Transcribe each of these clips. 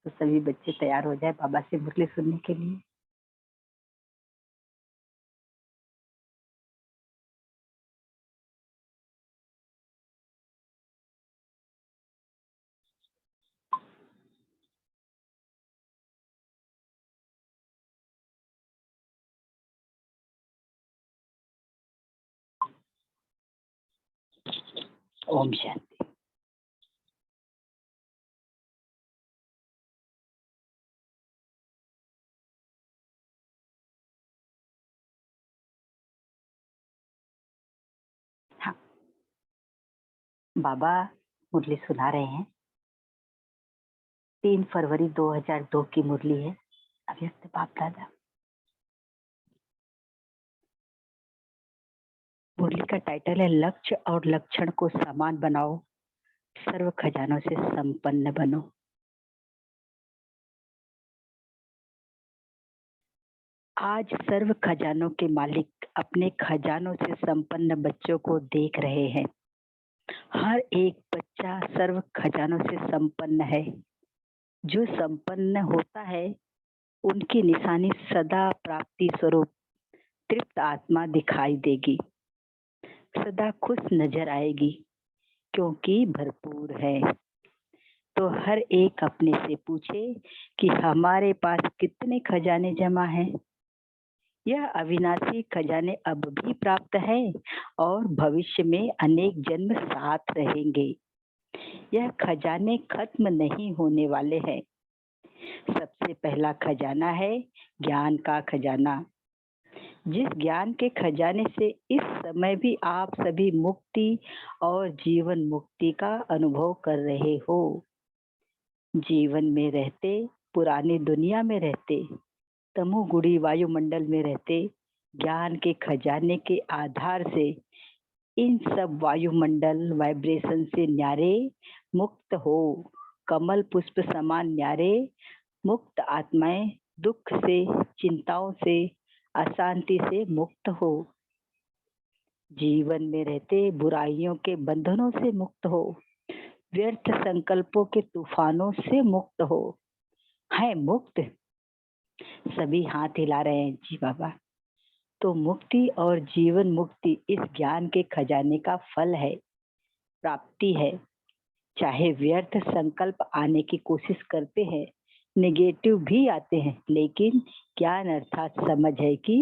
तो सभी बच्चे तैयार हो जाए बाबा से मुरली सुनने के लिए। ओम शांति। हाँ, बाबा मुरली सुना रहे हैं। 3 फरवरी 2002 की मुरली है। अव्यक्त बाप दादा। मुरली का टाइटल है लक्ष्य और लक्षण को समान बनाओ, सर्व खजानों से संपन्न बनो। आज सर्व खजानों के मालिक अपने खजानों से संपन्न बच्चों को देख रहे हैं। हर एक बच्चा सर्व खजानों से संपन्न है। जो संपन्न होता है उनकी निशानी सदा प्राप्ति स्वरूप तृप्त आत्मा दिखाई देगी, सदा खुश नजर आएगी क्योंकि भरपूर है। तो हर एक अपने से पूछे कि हमारे पास कितने खजाने जमा हैं। यह अविनाशी खजाने अब भी प्राप्त है और भविष्य में अनेक जन्म साथ रहेंगे। यह खजाने खत्म नहीं होने वाले हैं। सबसे पहला खजाना है ज्ञान का खजाना। जिस ज्ञान के खजाने से इस समय भी आप सभी मुक्ति और जीवन मुक्ति का अनुभव कर रहे हो। जीवन में रहते, पुरानी दुनिया में रहते, तमोगुणी वायुमंडल में रहते, ज्ञान के खजाने के आधार से इन सब वायुमंडल वाइब्रेशन से न्यारे मुक्त हो। कमल पुष्प समान न्यारे मुक्त आत्माएं दुख से, चिंताओं से, अशांति से मुक्त हो। जीवन में रहते बुराइयों के बंधनों से मुक्त हो, व्यर्थ संकल्पों के तूफानों से मुक्त हो। है मुक्त? सभी हाथ हिला रहे हैं जी बाबा। तो मुक्ति और जीवन मुक्ति इस ज्ञान के खजाने का फल है, प्राप्ति है। चाहे व्यर्थ संकल्प आने की कोशिश करते हैं, नेगेटिव भी आते हैं, लेकिन ज्ञान अर्थात समझ है कि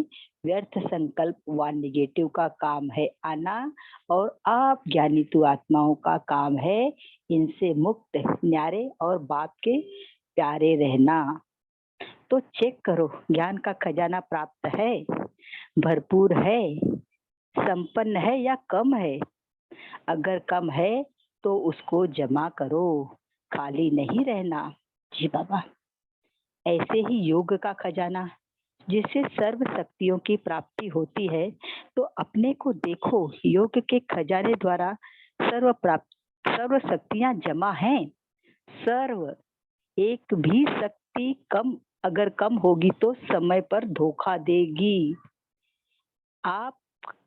व्यर्थ संकल्प व नेगेटिव का काम है आना और आप ज्ञानी तु आत्माओं का काम है इनसे मुक्त, न्यारे और बाप के प्यारे रहना। तो चेक करो, ज्ञान का खजाना प्राप्त है, भरपूर है, संपन्न है या कम है। अगर कम है तो उसको जमा करो, खाली नहीं रहना। जी बाबा। ऐसे ही योग का खजाना, जिससे सर्व शक्तियों की प्राप्ति होती है, तो अपने को देखो, योग के खजाने द्वारा सर्व शक्तियां जमा हैं। सर्व, एक भी शक्ति कम अगर कम होगी तो समय पर धोखा देगी। आप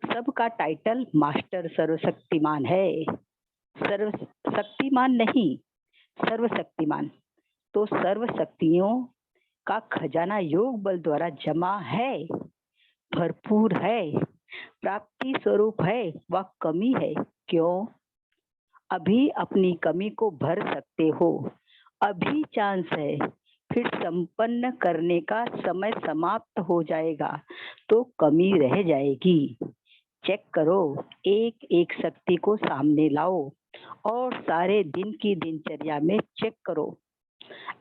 सबका टाइटल मास्टर सर्वशक्तिमान है, सर्वशक्तिमान नहीं, सर्वशक्तिमान। तो सर्व शक्तियों का खजाना योग बल द्वारा जमा है, भरपूर है, प्राप्ति स्वरूप है व कमी है। क्यों? अभी अपनी कमी को भर सकते हो, अभी चांस है। फिर संपन्न करने का समय समाप्त हो जाएगा तो कमी रह जाएगी। चेक करो, एक एक शक्ति को सामने लाओ और सारे दिन की दिनचर्या में चेक करो।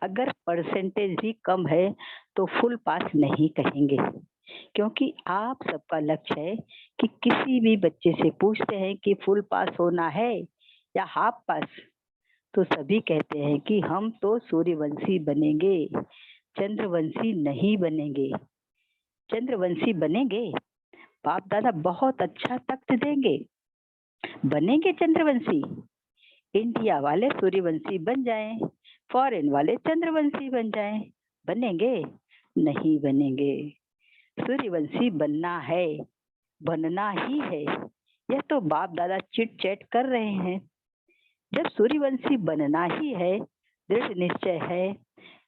अगर परसेंटेज भी कम है तो फुल पास नहीं कहेंगे, क्योंकि आप सबका लक्ष्य है कि किसी भी बच्चे से पूछते हैं कि फुल पास होना है या हाफ पास, तो सभी कहते हैं कि हम तो सूर्यवंशी बनेंगे, चंद्रवंशी नहीं बनेंगे। चंद्रवंशी बनेंगे, बाप दादा बहुत अच्छा तख्त देंगे, बनेंगे चंद्रवंशी। इंडिया वाले सूर्यवंशी बन जाएं, फॉरेन वाले चंद्रवंशी बन जाएं, बनेंगे? नहीं बनेंगे। सूर्यवंशी बनना है, बनना ही है। यह तो बाप दादा चिट चैट कर रहे हैं। जब सूर्यवंशी बनना ही है, दृढ़ निश्चय है,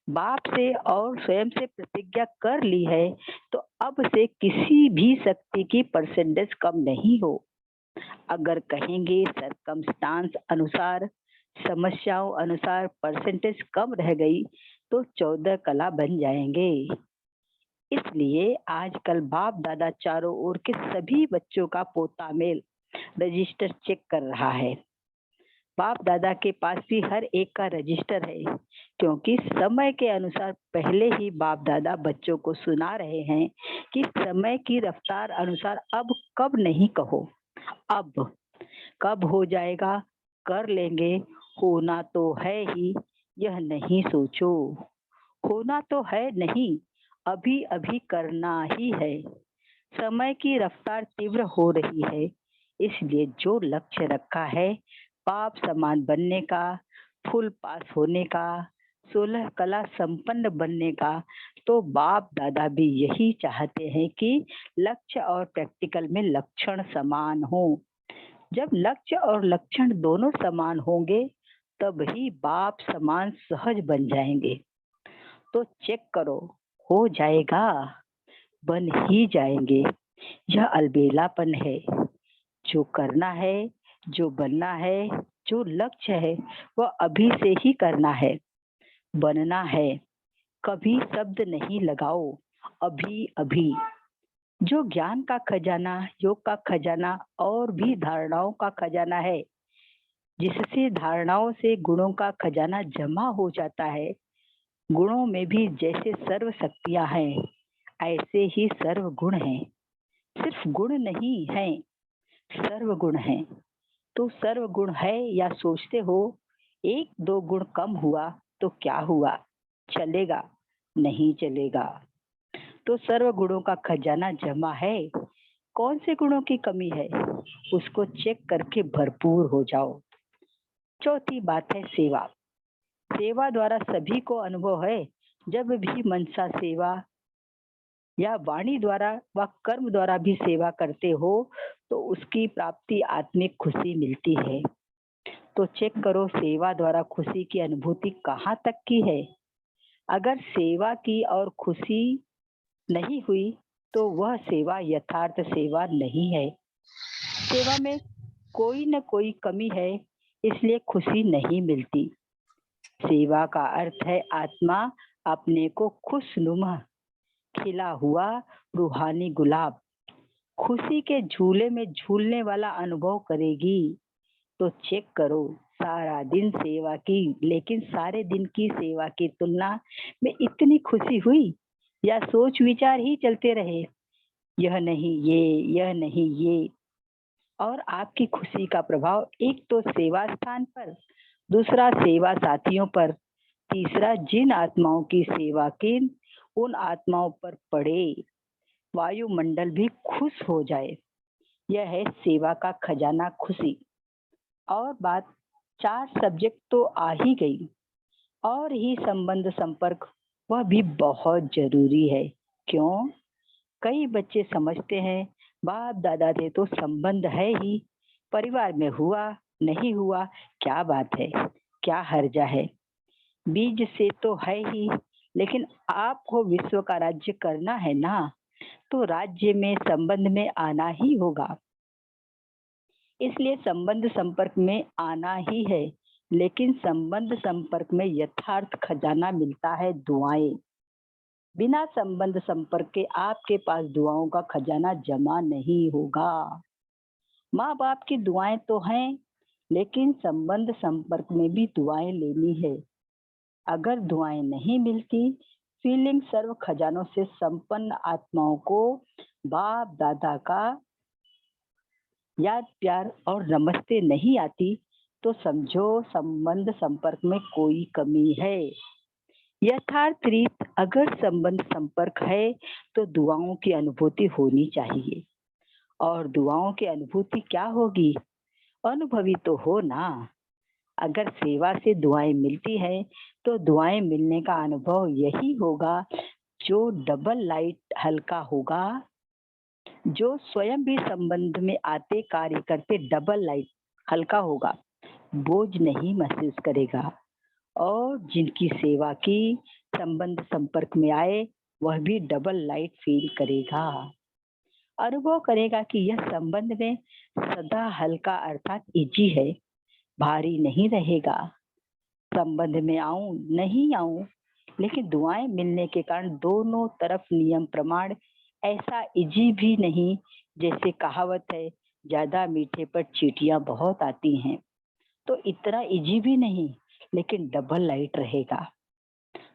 बाप से और स्वयं से प्रतिज्ञा कर ली है, तो अब से किसी भी शक्ति की परसेंटेज कम नहीं हो। अगर कहेंगे सरकमस्टांस अनुसार, समस्याओं अनुसार परसेंटेज कम रह गई, तो 14 कला बन जाएँगे। इसलिए आजकल बाप-दादा चारों ओर के सभी बच्चों का पोता-मेल रजिस्टर चेक कर रहा है। बाप-दादा के पास भी हर एक का रजिस्टर है, क्योंकि समय के अनुसार पहले ही बाप-दादा बच्चों को सुना रहे हैं कि समय की रफ्तार अनुसार अब कब नहीं कहो, अब। कब हो जाएगा, कर लेंगे, होना तो है ही, यह नहीं सोचो। होना तो है नहीं, अभी-अभी करना ही है। समय की रफ्तार तीव्र हो रही है, इसलिए जो लक्ष्य रखा है, पाप समान बनने का, फुल पास होने का, 16 कला संपन्न बनने का, तो बाप-दादा भी यही चाहते हैं कि लक्ष्य और प्रैक्टिकल में लक्षण समान हों। जब लक्ष्य और लक्षण दोनों समान होंगे, तब ही बाप समान सहज बन जाएंगे। तो चेक करो, हो जाएगा, बन ही जाएंगे। यह अलबेलापन है। जो करना है, जो बनना है, जो लक्ष्य है, वह अभी से ही करना है, बनना है। कभी शब्द नहीं लगाओ, अभी अभी। जो ज्ञान का खजाना, योग का खजाना और भी धारणाओं का खजाना है, जिससे धारणाओं से गुणों का खजाना जमा हो जाता है। गुणों में भी जैसे सर्व शक्तियां हैं, ऐसे ही सर्व गुण हैं। सिर्फ गुण नहीं हैं, सर्व गुण हैं। तो सर्व गुण है या सोचते हो, एक दो गुण कम हुआ तो क्या हुआ, चलेगा, नहीं चलेगा। तो सर्व गुणों का खजाना जमा है। कौन से गुणों की कमी है, उसको चेक करके भरपूर हो जाओ। चौथी बात है सेवा। सेवा द्वारा सभी को अनुभव है। जब भी मनसा सेवा या वाणी द्वारा व कर्म द्वारा भी सेवा करते हो, तो उसकी प्राप्ति आत्मिक खुशी मिलती है। तो चेक करो सेवा द्वारा खुशी की अनुभूति कहाँ तक की है। अगर सेवा की और खुशी नहीं हुई, तो वह सेवा यथार्थ सेवा नहीं है। सेवा में कोई न कोई कमी है, इसलिए खुशी नहीं मिलती। सेवा का अर्थ है आत्मा अपने को खुशनुमा खिला हुआ रूहानी गुलाब खुशी के झूले में झूलने वाला अनुभव करेगी। तो चेक करो, सारा दिन सेवा की, लेकिन सारे दिन की सेवा की तुलना में इतनी खुशी हुई, या सोच विचार ही चलते रहे, यह नहीं ये, यह नहीं ये। और आपकी खुशी का प्रभाव एक तो सेवा स्थान पर, दूसरा सेवा साथियों पर, तीसरा जिन आत्माओं की सेवा की उन आत्माओं पर पड़े, वायुमंडल भी खुश हो जाए। यह है सेवा का खजाना, खुशी। और बात, 4 सब्जेक्ट तो आ ही गई, और ही संबंध संपर्क, वह भी बहुत जरूरी है। क्यों? कई बच्चे समझते हैं बाप दादा थे तो संबंध है ही, परिवार में हुआ नहीं हुआ क्या बात है, क्या हर्जा है, बीज से तो है ही। लेकिन आपको विश्व का राज्य करना है ना, तो राज्य में संबंध में आना ही होगा। इसलिए संबंध संपर्क में आना ही है। लेकिन संबंध संपर्क में यथार्थ खजाना मिलता है, दुआएं। बिना संबंध संपर्क के आपके पास दुआओं का खजाना जमा नहीं होगा। माँ बाप की दुआएं तो हैं, लेकिन संबंध संपर्क में भी दुआएं लेनी है। अगर दुआएं नहीं मिलती, फीलिंग सर्व खजानों से संपन्न आत्माओं को बाप दादा का याद प्यार और नमस्ते नहीं आती, तो समझो संबंध संपर्क में कोई कमी है। यथार्थ रीत, अगर संबंध संपर्क है, तो दुआओं की अनुभूति होनी चाहिए। और दुआओं की अनुभूति क्या होगी? अनुभवी तो हो ना। अगर सेवा से दुआएं मिलती है, तो दुआएं मिलने का अनुभव यही होगा, जो डबल लाइट हल्का होगा, जो स्वयं भी संबंध में आते कार्य करते डबल लाइट हल्का होगा, बोझ नहीं महसूस करेगा। और जिनकी सेवा की, संबंध संपर्क में आए, वह भी डबल लाइट फील करेगा। अनुभव करेगा कि यह संबंध में सदा हल्का अर्थात इजी है, भारी नहीं रहेगा। संबंध में आऊं नहीं आऊं, लेकिन दुआएं मिलने के कारण दोनों तरफ नियम प्रमाण ऐसा इजी भी नहीं। जैसे कहावत है, ज्यादा मीठे पर चींटियां बहुत आती हैं, तो इतना इजी भी नहीं, लेकिन डबल लाइट रहेगा।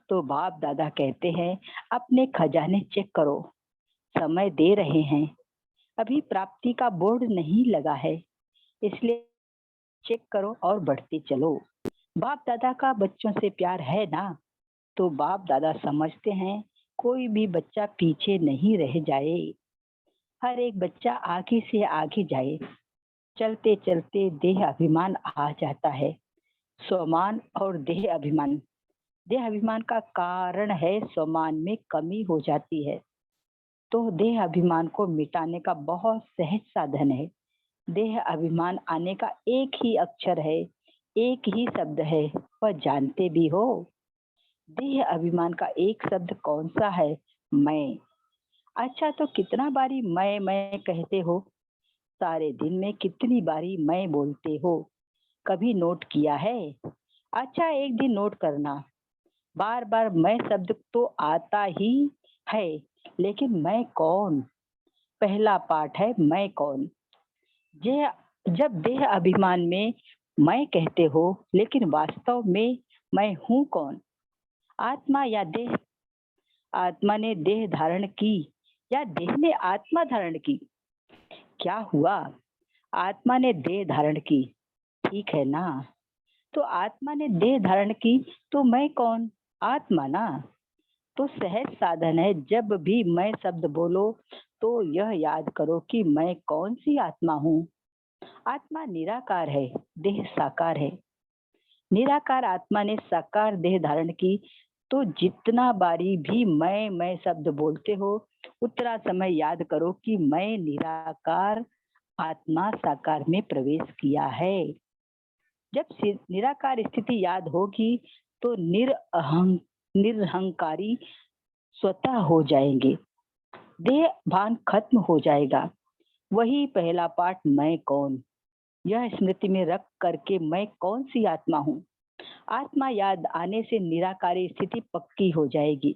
तो बाप दादा कहते हैं, अपने खजाने चेक करो, समय दे रहे हैं, अभी प्राप्ति का बोर्ड नहीं लगा है, इसलिए चेक करो और बढ़ते चलो। बाप दादा का बच्चों से प्यार है ना, तो बाप दादा समझते हैं कोई भी बच्चा पीछे नहीं रह जाए, हर एक बच्चा आगे से आगे जाए। चलते चलते देह अभिमान आ जाता है। स्वमान और देह अभिमान, देह अभिमान का कारण है स्वमान में कमी हो जाती है। तो देह अभिमान को मिटाने का बहुत सहज साधन है। देह अभिमान आने का एक ही अक्षर है, एक ही शब्द है, वह जानते भी हो? देह अभिमान का एक शब्द कौन सा है? मैं। अच्छा, तो कितना बारी मैं कहते हो? सारे दिन में कितनी बारी मैं बोलते हो? कभी नोट किया है? अच्छा, एक दिन नोट करना। बार बार मैं शब्द तो आता ही है, लेकिन मैं कौन? पहला पाठ है मैं कौन। जे जब देह अभिमान में मैं कहते हो, लेकिन वास्तव में मैं हूँ कौन? आत्मा या देह? आत्मा ने देह धारण की या देह ने आत्मा धारण की? क्या हुआ? आत्मा ने देह धारण की, ठीक है ना? तो आत्मा ने देह धारण की, तो मैं कौन? आत्मा ना। तो सहज साधन है, जब भी मैं शब्द बोलो तो यह याद करो कि मैं कौन सी आत्मा हूँ। आत्मा निराकार है, देह साकार है। निराकार आत्मा ने साकार देह धारण की, तो जितना बारी भी मैं शब्द बोलते हो, उतना समय याद करो कि मैं निराकार आत्मा साकार में प्रवेश किया है। जब निराकार स्थिति याद होगी, तो निरहंकारी स्वतः हो जाएंगे। देह भान खत्म हो जाएगा। वही पहला पाठ मैं कौन, यह स्मृति में रख करके मैं कौन सी आत्मा हूँ। आत्मा याद आने से निराकारी स्थिति पक्की हो जाएगी।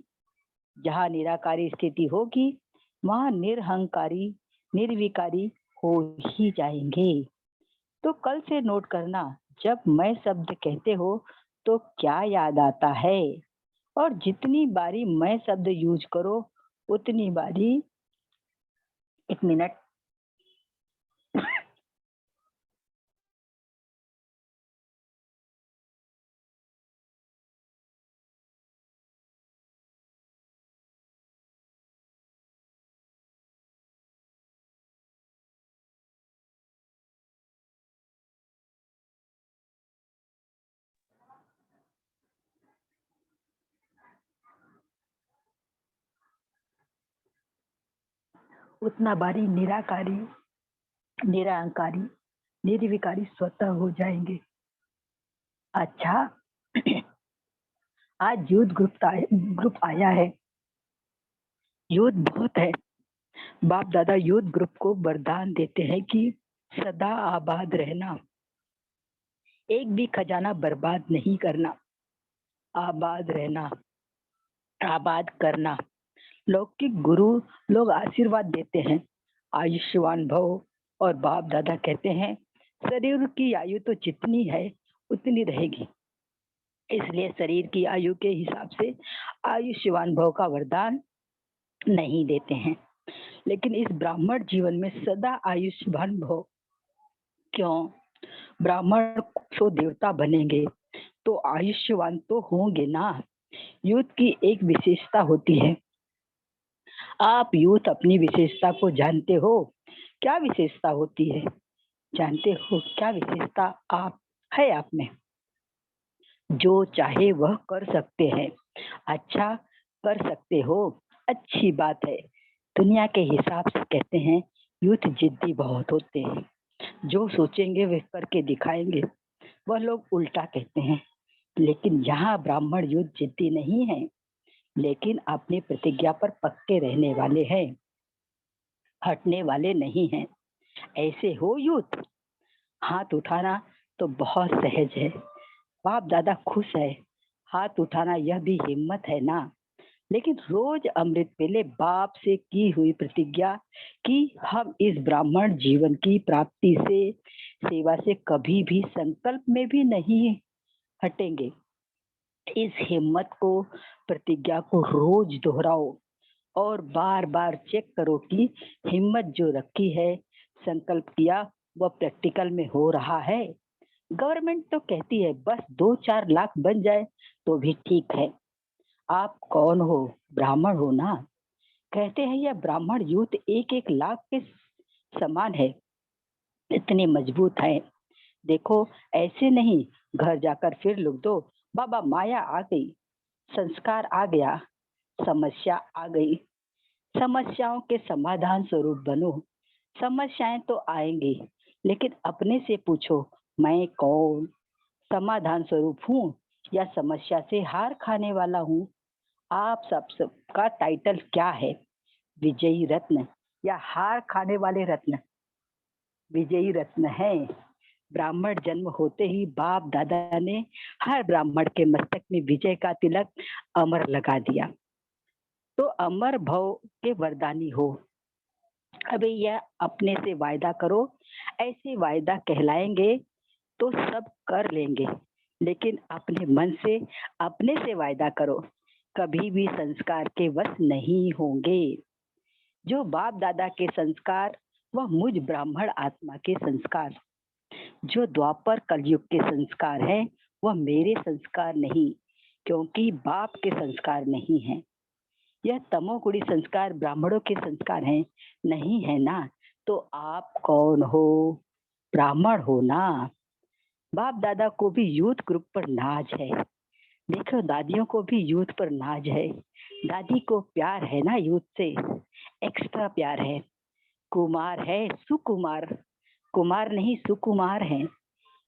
जहाँ निराकारी स्थिति होगी, वहाँ निरहंकारी निर्विकारी हो ही जाएंगे। तो कल से नोट करना, जब मैं शब्द कहते हो तो क्या याद आता है, और जितनी बारी मैं शब्द यूज करो, उतनी बारी। एक मिनट। उतना बारी निराकारी निरहंकारी निर्विकारी स्वतः हो जाएंगे। अच्छा, आज यूथ ग्रुप आया है। यूथ बहुत है। बाप दादा यूथ ग्रुप को वरदान देते हैं कि सदा आबाद रहना, एक भी खजाना बर्बाद नहीं करना, आबाद रहना, आबाद करना। लौकिक गुरु लोग आशीर्वाद देते हैं, आयुष्मान भव। और बाप दादा कहते हैं, शरीर की आयु तो जितनी है उतनी रहेगी, इसलिए शरीर की आयु के हिसाब से आयुष्मान भव का वरदान नहीं देते हैं। लेकिन इस ब्राह्मण जीवन में सदा आयुष्मान भव क्यों? ब्राह्मण तो देवता बनेंगे, तो आयुष्मान तो होंगे ना। यूथ की एक विशेषता होती है। आप यूथ अपनी विशेषता को जानते हो? क्या विशेषता होती है? जानते हो क्या विशेषता आप है आप में? जो चाहे वह कर सकते हैं। अच्छा, कर सकते हो, अच्छी बात है। दुनिया के हिसाब से कहते हैं यूथ जिद्दी बहुत होते हैं, जो सोचेंगे वे करके दिखाएंगे। वह लोग उल्टा कहते हैं। लेकिन यहाँ ब्राह्मण यूथ जिद्दी नहीं है। लेकिन अपनी प्रतिज्ञा पर पक्के रहने वाले हैं, हटने वाले नहीं हैं। ऐसे हो यूथ? हाथ उठाना तो बहुत सहज है। बाप दादा खुश है। हाथ उठाना यह भी हिम्मत है ना। लेकिन रोज अमृत वेले बाप से की हुई प्रतिज्ञा कि हम इस ब्राह्मण जीवन की प्राप्ति से, सेवा से कभी भी संकल्प में भी नहीं हटेंगे। इस हिम्मत को, प्रतिज्ञा को रोज दोहराओ और बार बार चेक करो कि हिम्मत जो रखी है, संकल्प किया, वह प्रैक्टिकल में हो रहा है। गवर्नमेंट तो कहती है बस 2-4 लाख बन जाए तो भी ठीक है। आप कौन हो? ब्राह्मण हो ना। कहते हैं यह ब्राह्मण यूथ 1-1 लाख के समान है, इतने मजबूत है। देखो, ऐसे नहीं घर जाकर फिर लिख दो, बाबा माया आ गई, संस्कार आ गया, समस्या आ गई। समस्याओं के समाधान स्वरूप बनो। समस्याएं तो आएंगी, लेकिन अपने से पूछो, मैं कौन? समाधान स्वरूप हूँ या समस्या से हार खाने वाला हूँ? आप सबका टाइटल क्या है? विजयी रत्न या हार खाने वाले रत्न? विजयी रत्न है। ब्राह्मण जन्म होते ही बाप दादा ने हर ब्राह्मण के मस्तक में विजय का तिलक अमर लगा दिया। तो अमर भव के वरदानी हो। अबे यह अपने से वायदा करो। ऐसे वायदा कहलाएंगे तो सब कर लेंगे, लेकिन अपने मन से, अपने से वायदा करो, कभी भी संस्कार के वश नहीं होंगे। जो बाप दादा के संस्कार, वह मुझ ब्राह्मण आत्मा के संस्कार, जो द्वापर कलयुग के संस्कार हैं, वह मेरे संस्कार नहीं, क्योंकि बाप के संस्कार नहीं हैं। यह तमोगुणी संस्कार ब्राह्मणों के संस्कार हैं, नहीं है ना। तो आप कौन हो? ब्राह्मण हो ना। बाप दादा को भी यूथ ग्रुप पर नाज है। देखो, दादियों को भी यूथ पर नाज है। दादी को प्यार है ना यूथ से, एक्स्ट्रा प्यार है। कुमार है, सुकुमार, कुमार नहीं सुकुमार है।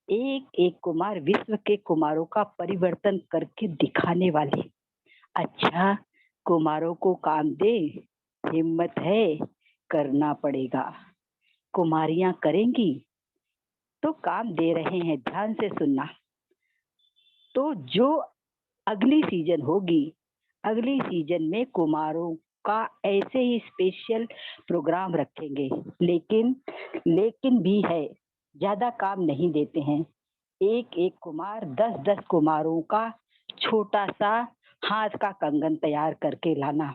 एक एक कुमार विश्व के कुमारों का परिवर्तन करके दिखाने वाले। अच्छा, कुमारों को काम दे, हिम्मत है, करना पड़ेगा। कुमारियां करेंगी तो काम दे रहे हैं, ध्यान से सुनना। तो जो अगली सीजन होगी, अगली सीजन में कुमारों का ऐसे ही स्पेशल प्रोग्राम रखेंगे। लेकिन लेकिन भी है, ज्यादा काम नहीं देते हैं। एक एक कुमार 10-10 कुमारों का छोटा सा हाथ का कंगन तैयार करके लाना।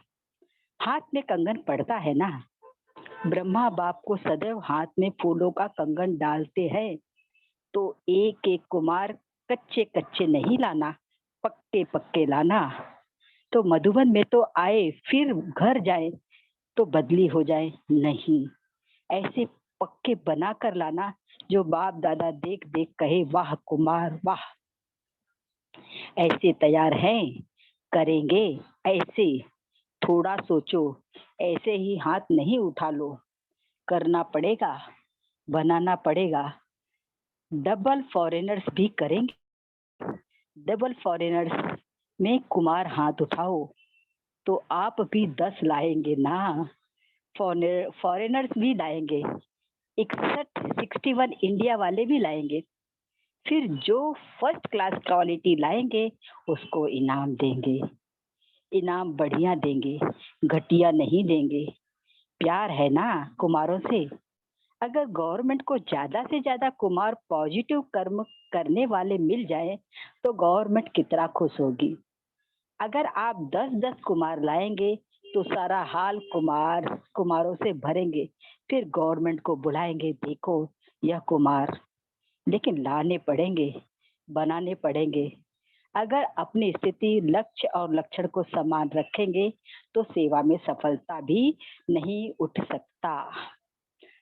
हाथ में कंगन पड़ता है ना। ब्रह्मा बाप को सदैव हाथ में फूलों का कंगन डालते हैं। तो एक एक कुमार कच्चे कच्चे नहीं लाना, पक्के पक्के लाना। तो मधुबन में तो आए फिर घर जाए तो बदली हो जाए नहीं। ऐसे पक्के बना कर लाना, जो बाप दादा देख देख कहे वाह कुमार वाह, ऐसे तैयार हैं, करेंगे ऐसे। थोड़ा सोचो, ऐसे ही हाथ नहीं उठा लो, करना पड़ेगा, बनाना पड़ेगा। डबल फॉरेनर्स भी करेंगे। डबल फॉरेनर्स में कुमार हाथ उठाओ तो आप भी 10 लाएंगे ना। फॉरेनर्स भी लाएंगे, 61 इंडिया वाले भी लाएंगे। फिर जो फर्स्ट क्लास क्वालिटी लाएंगे उसको इनाम देंगे। इनाम बढ़िया देंगे, घटिया नहीं देंगे। प्यार है ना कुमारों से। अगर गवर्नमेंट को ज्यादा से ज्यादा कुमार पॉजिटिव कर्म करने वाले मिल जाए तो गवर्नमेंट कितना खुश होगी। अगर आप 10-10 कुमार लाएंगे तो सारा हाल कुमारों से भरेंगे। फिर गवर्नमेंट को बुलाएंगे, देखो यह कुमार। लेकिन लाने पड़ेंगे, बनाने पड़ेंगे। अगर अपनी स्थिति, लक्ष्य और लक्षण को समान रखेंगे तो सेवा में सफलता भी नहीं उठ सकता।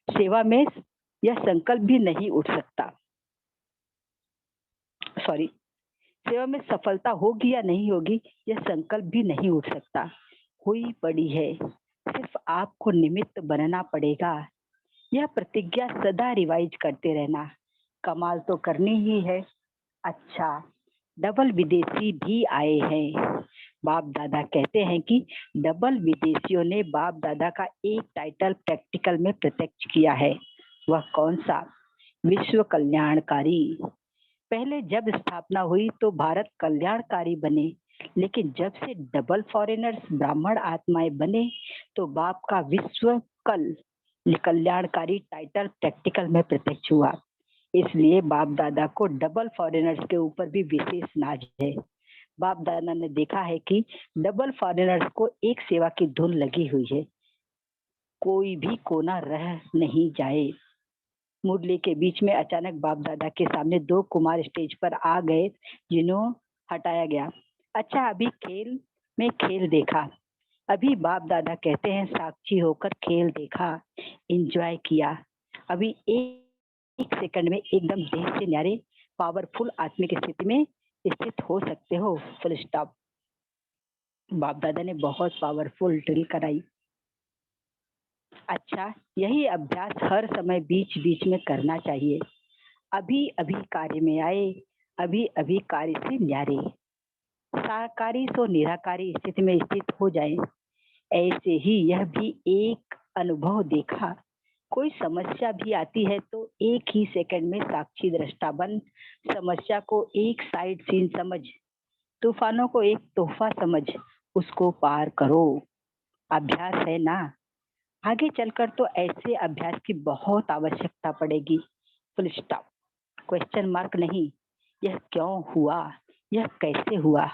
सेवा में यह संकल्प भी नहीं उठ सकता। सॉरी, सेवा में सफलता होगी या नहीं होगी, यह संकल्प भी नहीं उठ सकता। हुई पड़ी है, सिर्फ आपको निमित्त बनना पड़ेगा। यह प्रतिज्ञा सदा रिवाइज करते रहना। कमाल तो करनी ही है। अच्छा, डबल विदेशी भी आए हैं। बाप दादा कहते हैं कि डबल विदेशियों ने बाप दादा का एक टाइटल प्रैक्टिकल में प्रत्यक्ष किया है। वह कौन सा? विश्व कल्याणकारी। पहले जब स्थापना हुई तो भारत कल्याणकारी बने, लेकिन जब से डबल फॉरेनर्स ब्राह्मण आत्माएं बने तो बाप का विश्व कल कल्याणकारी टाइटल प्रैक्टिकल में प्रत्यक्ष हुआ। इसलिए बाप दादा को डबल फॉरेनर्स के ऊपर भी विशेष नाज है। बाप दादा ने देखा है कि डबल फॉरेनर्स को एक सेवा की धुन लगी हुई है, कोई भी कोना रह नहीं जाए। मुरली के बीच में अचानक बाप दादा के सामने दो कुमार स्टेज पर आ गए, जिन्हों हटाया गया। अच्छा, अभी खेल में खेल देखा। अभी बाप दादा कहते हैं साक्षी होकर खेल देखा, एंजॉय किया। अभी एक सेकंड में एकदम देह से न्यारे पावरफुल आत्मिक स्थिति में स्थित हो सकते हो। Full stop. बाप दादा ने बहुत पावरफुल ड्रिल कराई। अच्छा, यही अभ्यास हर समय बीच बीच में करना चाहिए। अभी अभी कार्य में आए, अभी अभी कार्य से न्यारे, साकारी सो निराकारी स्थिति में स्थित हो जाए। ऐसे ही यह भी एक अनुभव देखा। कोई समस्या भी आती है तो एक ही सेकंड में साक्षी दृष्टा बन समस्या को एक साइड सीन समझ, तूफानों को एक तोहफा समझ उसको पार करो। अभ्यास है ना। आगे चलकर तो ऐसे अभ्यास की बहुत आवश्यकता पड़ेगी। Full stop. क्वेश्चन मार्क नहीं। यह क्यों हुआ, यह कैसे हुआ,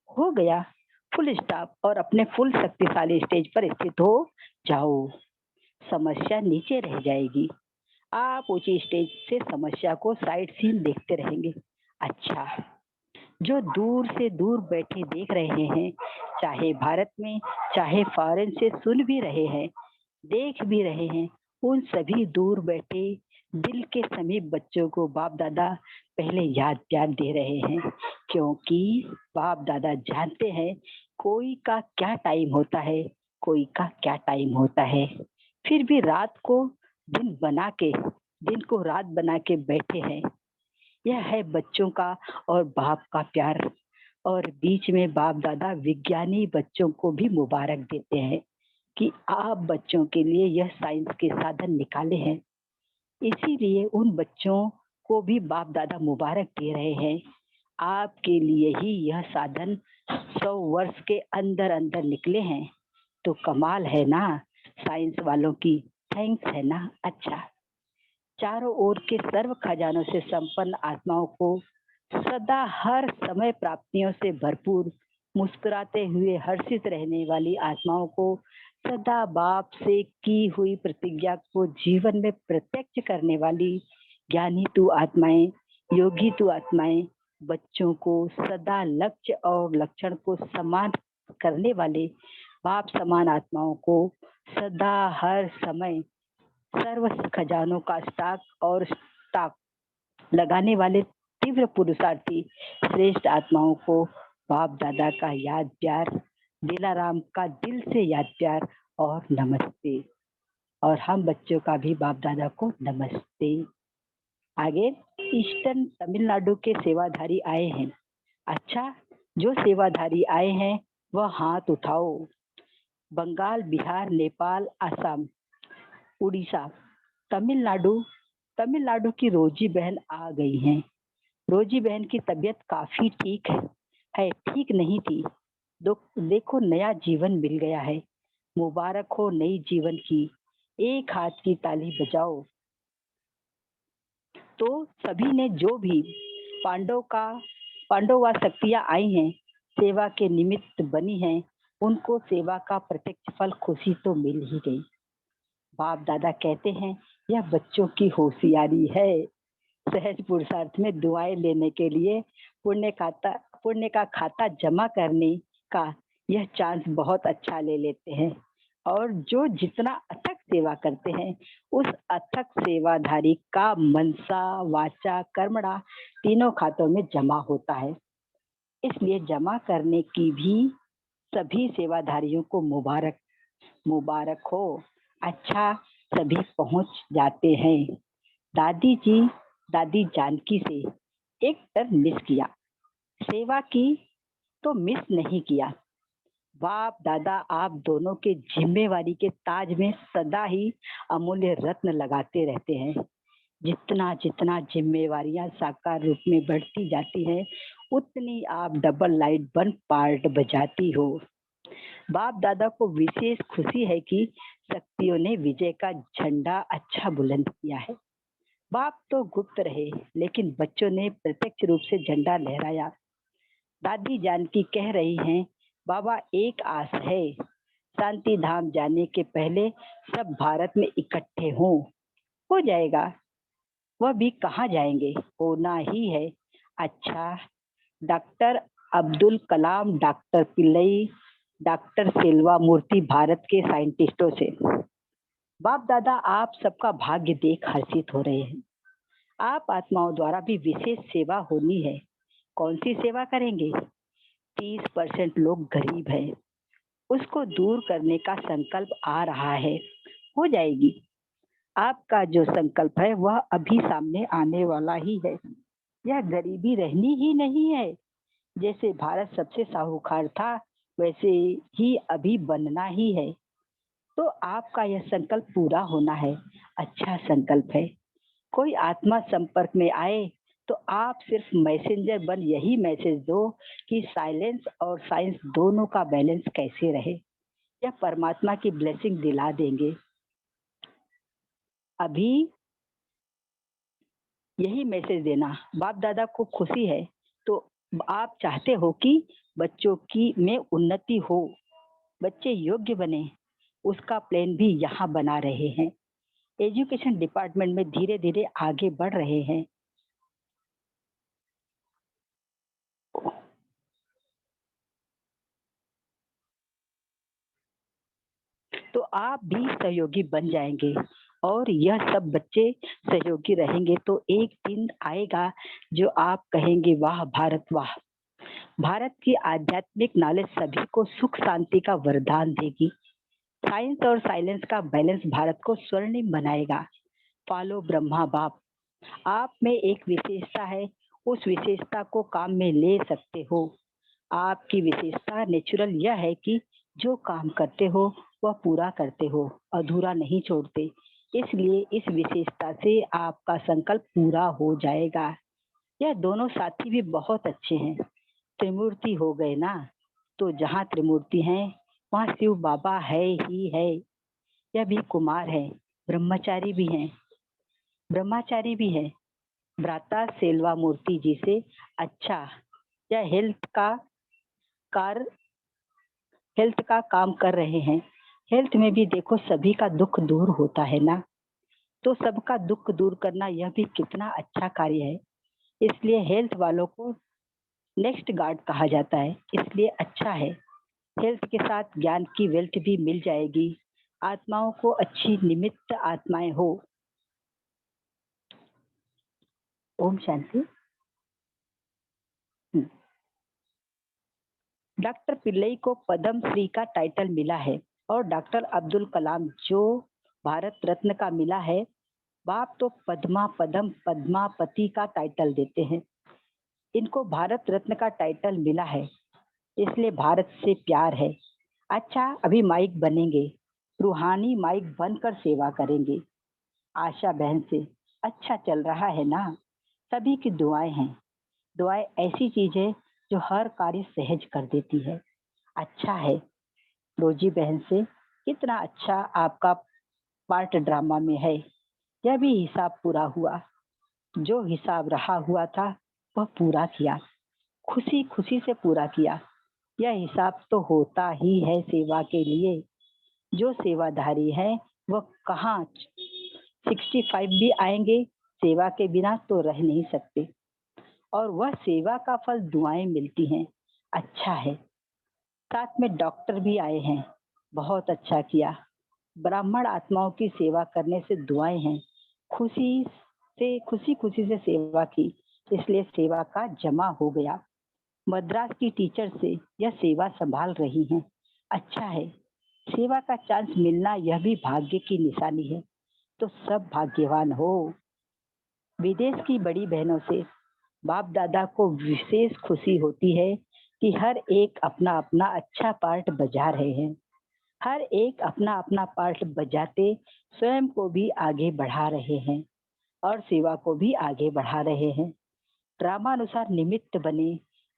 हो गया। Full stop. और अपने फुल शक्तिशाली स्टेज पर स्थित हो जाओ। समस्या नीचे रह जाएगी, आप ऊंची स्टेज से समस्या को साइड सीन देखते रहेंगे। अच्छा, जो दूर से दूर बैठे देख रहे हैं, चाहे भारत में चाहे फॉरेन से सुन भी रहे हैं, देख भी रहे हैं, उन सभी दूर बैठे दिल के समीप बच्चों को बाप दादा पहले याद प्यार दे रहे हैं, क्योंकि बाप दादा जानते हैं कोई का क्या टाइम होता है, कोई का क्या टाइम होता है। फिर भी रात को दिन बना के, दिन को रात बना के बैठे हैं। यह है बच्चों का और बाप का प्यार। और बीच में बाप दादा विज्ञानी बच्चों को भी मुबारक देते हैं कि आप बच्चों के लिए यह साइंस के साधन निकाले हैं। इसीलिए उन बच्चों को भी बाप दादा मुबारक दे रहे हैं। आपके लिए ही यह साधन 100 वर्ष के अंदर अंदर निकले हैं। तो कमाल है ना साइंस वालों की। थैंक्स है ना। अच्छा, चारों ओर के सर्व खजानों से संपन्न आत्माओं को सदा हर समय प्राप्तियों से भरपूर मुस्कुराते हुए हर्षित रहने वाली आत्माओं को सदा बाप से की हुई प्रतिज्ञा को जीवन में प्रत्यक्ष करने वाली ज्ञानी तू आत्माएं, योगी तू आत्माएं, बच्चों को सदा लक्ष्य और लक्षण को समान करने वाले बाप समान आत्माओं को सदा हर समय सर्व खजानों का स्टॉक लगाने वाले तीव्र पुरुषार्थी श्रेष्ठ आत्माओं को बाप दादा का याद प्यार, दिलाराम का दिल से याद प्यार और नमस्ते। और हम बच्चों का भी बाप दादा को नमस्ते। आगे, ईस्टर्न तमिलनाडु के सेवाधारी आए हैं। अच्छा, जो सेवाधारी आए हैं वह हाथ उठाओ। बंगाल, बिहार, नेपाल, असम, उड़ीसा, तमिलनाडु। तमिलनाडु की रोजी बहन आ गई हैं। रोजी बहन की तबीयत काफी ठीक है, ठीक नहीं थी। देखो नया जीवन मिल गया है। मुबारक हो नई जीवन की। एक हाथ की ताली बजाओ। तो सभी ने जो भी पांडव व शक्तियां आई हैं, सेवा के निमित्त बनी हैं, उनको सेवा का प्रत्यक्ष फल खुशी तो मिल ही गई। बाप दादा कहते हैं यह बच्चों की होशियारी है। सहज पुरुषार्थ में दुआएं लेने के लिए पुण्य का खाता जमा करने का यह चांस बहुत अच्छा ले लेते हैं। और जो जितना अथक सेवा करते हैं, उस अथक सेवाधारी का मनसा वाचा कर्मणा तीनों खातों में जमा होता है। इसलिए जमा करने की भी सभी सेवाधारियों को मुबारक मुबारक हो। अच्छा, सभी पहुंच जाते हैं। दादी जी दादी जानकी से एक टर्न मिस किया, सेवा की तो मिस नहीं किया। बाप दादा आप दोनों के जिम्मेवारी के ताज में सदा ही अमूल्य रत्न लगाते रहते हैं। जितना जितना जिम्मेवारियां साकार रूप में बढ़ती जाती है, उतनी आप डबल लाइट वन पार्ट बजाती हो। बाप दादा को विशेष खुशी है कि शक्तियों ने विजय का झंडा अच्छा बुलंद किया है। बाप तो गुप्त रहे, लेकिन बच्चों ने प्रत्यक्ष रूप से झंडा लहराया। दादी जानकी कह रही हैं, बाबा एक आस है, शांति धाम जाने के पहले सब भारत में इकट्ठे हों। हो जाएगा। वह भी कहाँ जाएंगे, होना ही है। अच्छा, doctor Abdul Kalam, doctor Pillai, doctor Selva मूर्ति भारत के साइंटिस्टों से। बाप दादा आप सबका भाग्य देख हर्षित हो रहे हैं। आप आत्माओं द्वारा भी विशेष सेवा होनी है। कौन सी सेवा करेंगे? 30% लोग गरीब हैं, उसको दूर करने का संकल्प आ रहा है। हो जाएगी। आपका जो संकल्प है वह अभी सामने आने वाला ही है। यह गरीबी रहनी ही नहीं है। जैसे भारत सबसे साहूकार था, वैसे ही अभी बनना ही है। तो आपका यह संकल्प पूरा होना है। अच्छा संकल्प है। कोई आत्मा संपर्क में आए तो आप सिर्फ मैसेंजर बन यही मैसेज दो कि साइलेंस और साइंस दोनों का बैलेंस कैसे रहे। यह परमात्मा की ब्लेसिंग दिला देंगे। अभी यही मैसेज देना। बाप दादा को खुशी है तो आप चाहते हो कि बच्चों की में उन्नति हो, बच्चे योग्य बने, उसका प्लान भी यहाँ बना रहे हैं। एजुकेशन डिपार्टमेंट में धीरे धीरे आगे बढ़ रहे हैं। तो आप भी सहयोगी बन जाएंगे और यह सब बच्चे सहयोगी रहेंगे तो एक दिन आएगा जो आप कहेंगे, वाह भारत वाह। भारत की आध्यात्मिक नॉलेज सभी को सुख शांति का वरदान देगी। साइंस और साइलेंस का बैलेंस भारत को स्वर्णिम बनाएगा। फॉलो ब्रह्मा बाप। आप में एक विशेषता है, उस विशेषता को काम में ले सकते हो। आपकी विशेषता नेचुरल यह है कि जो काम करते हो वह पूरा करते हो, अधूरा नहीं छोड़ते। इसलिए इस विशेषता से आपका संकल्प पूरा हो जाएगा। यह दोनों साथी भी बहुत अच्छे हैं। त्रिमूर्ति हो गए ना, तो जहाँ त्रिमूर्ति हैं वहाँ शिव बाबा है ही है। यह भी कुमार है, ब्रह्मचारी भी हैं, ब्रह्मचारी भी है। भ्राता सेल्वा मूर्ति जी से। अच्छा, यह कार हेल्थ का काम कर रहे हैं। हेल्थ में भी देखो सभी का दुख दूर होता है ना, तो सबका दुख दूर करना यह भी कितना अच्छा कार्य है। इसलिए हेल्थ वालों को नेक्स्ट गार्ड कहा जाता है, इसलिए अच्छा है। हेल्थ के साथ ज्ञान की वेल्थ भी मिल जाएगी। आत्माओं को अच्छी निमित्त आत्माएं हो। ओम शांति। डॉक्टर पिल्लई को पद्म श्री का टाइटल मिला है और डॉक्टर अब्दुल कलाम जो भारत रत्न का मिला है। बाप तो पद्मा पदम पद्मापति का टाइटल देते हैं। इनको भारत रत्न का टाइटल मिला है, इसलिए भारत से प्यार है। अच्छा, अभी माइक बनेंगे, रूहानी माइक बनकर सेवा करेंगे। आशा बहन से। अच्छा चल रहा है ना? सभी की दुआएं हैं। दुआएं ऐसी चीज है जो हर कार्य सहज कर देती है। अच्छा है। रोजी बहन से, कितना अच्छा आपका पार्ट ड्रामा में है। यह भी हिसाब पूरा हुआ। जो हिसाब रहा हुआ था वह पूरा किया, खुशी खुशी से पूरा किया। यह हिसाब तो होता ही है सेवा के लिए। जो सेवाधारी है वह कहाँ 65 भी आएंगे, सेवा के बिना तो रह नहीं सकते। और वह सेवा का फल दुआएं मिलती हैं। अच्छा है। साथ में डॉक्टर भी आए हैं, बहुत अच्छा किया। ब्राह्मण आत्माओं की सेवा करने से दुआएं हैं। खुशी खुशी से सेवा की, इसलिए सेवा का जमा हो गया। मद्रास की टीचर से यह सेवा संभाल रही हैं। अच्छा है। सेवा का चांस मिलना यह भी भाग्य की निशानी है, तो सब भाग्यवान हो। विदेश की बड़ी बहनों से बाप दादा को विशेष खुशी होती है कि हर एक अपना-अपना अच्छा पार्ट बजा रहे हैं। हर एक अपना-अपना पार्ट बजाते स्वयं को भी आगे बढ़ा रहे हैं और सेवा को भी आगे बढ़ा रहे हैं। ड्रामानुसार निमित्त बने,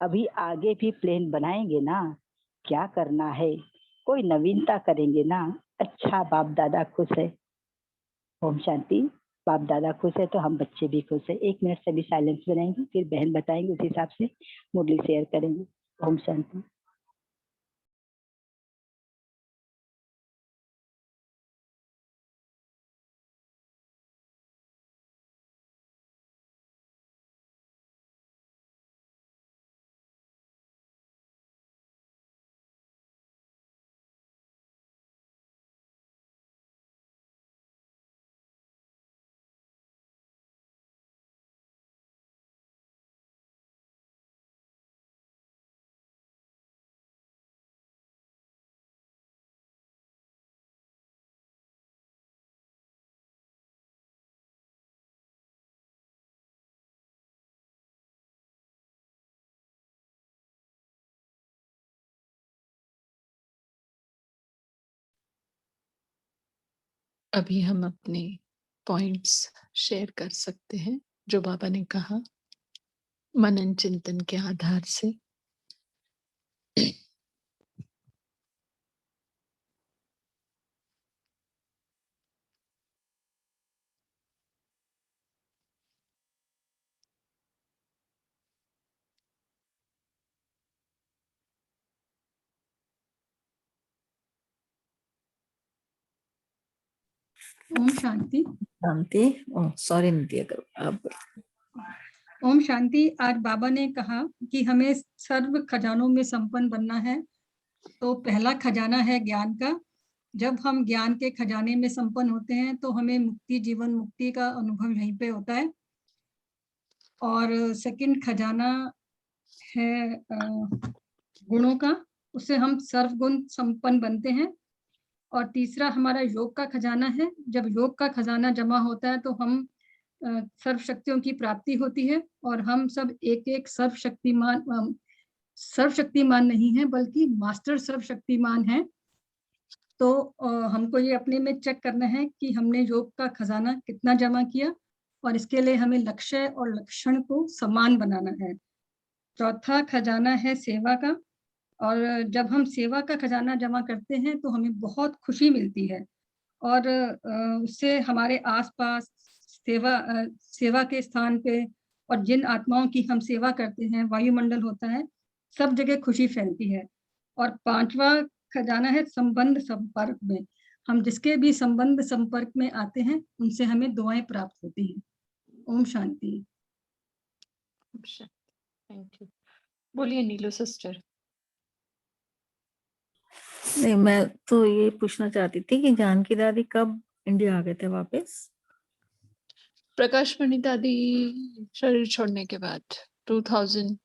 अभी आगे भी प्लेन बनाएँगे ना, क्या करना है? कोई नवीनता करेंगे ना, अच्छा बाप-दादा खुश है। ओम शांति। बाप-दादा खुश है तो हम बच्चे भी खुश हैं। 1 मिनट सभी साइलेंस में रहेंगे, फिर बहन बताएँगी उस हिसाब से मुरली शेयर करेंगे। ओम शांति। अभी हम अपने पॉइंट्स शेयर कर सकते हैं जो बाबा ने कहा मनन चिंतन के आधार से। ओम शांति। शांति। सॉरी नित्या करो आप। ओम शांति। आज बाबा ने कहा कि हमें सर्व खजानों में संपन्न बनना है। तो पहला खजाना है ज्ञान का। जब हम ज्ञान के खजाने में संपन्न होते हैं तो हमें मुक्ति, जीवन मुक्ति का अनुभव यहीं पे होता है। और सेकंड खजाना है गुणों का, उससे हम सर्वगुण संपन्न बनते हैं। और तीसरा हमारा योग का खजाना है। जब योग का खजाना जमा होता है तो हम सर्व शक्तियों की प्राप्ति होती है और हम सब एक एक सर्वशक्तिमान नहीं है बल्कि मास्टर सर्वशक्तिमान है। तो हमको ये अपने में चेक करना है कि हमने योग का खजाना कितना जमा किया और इसके लिए हमें लक्ष्य और लक्षण को समान बनाना है। चौथा खजाना है सेवा का। और जब हम सेवा का खजाना जमा करते हैं तो हमें बहुत खुशी मिलती है और उससे हमारे आसपास सेवा के स्थान पे और जिन आत्माओं की हम सेवा करते हैं, वायुमंडल होता है, सब जगह खुशी फैलती है। और पांचवा खजाना है संबंध संपर्क में। हम जिसके भी संबंध संपर्क में आते हैं उनसे हमें दुआएं प्राप्त होती हैं। ओम शांति। Thank you. बोलिए नीलू सिस्टर। नहीं, मैं तो ये पूछना चाहती थी कि जानकी दादी कब इंडिया आ गए थे वापस? प्रकाश मणि दादी शरीर छोड़ने के बाद 2000।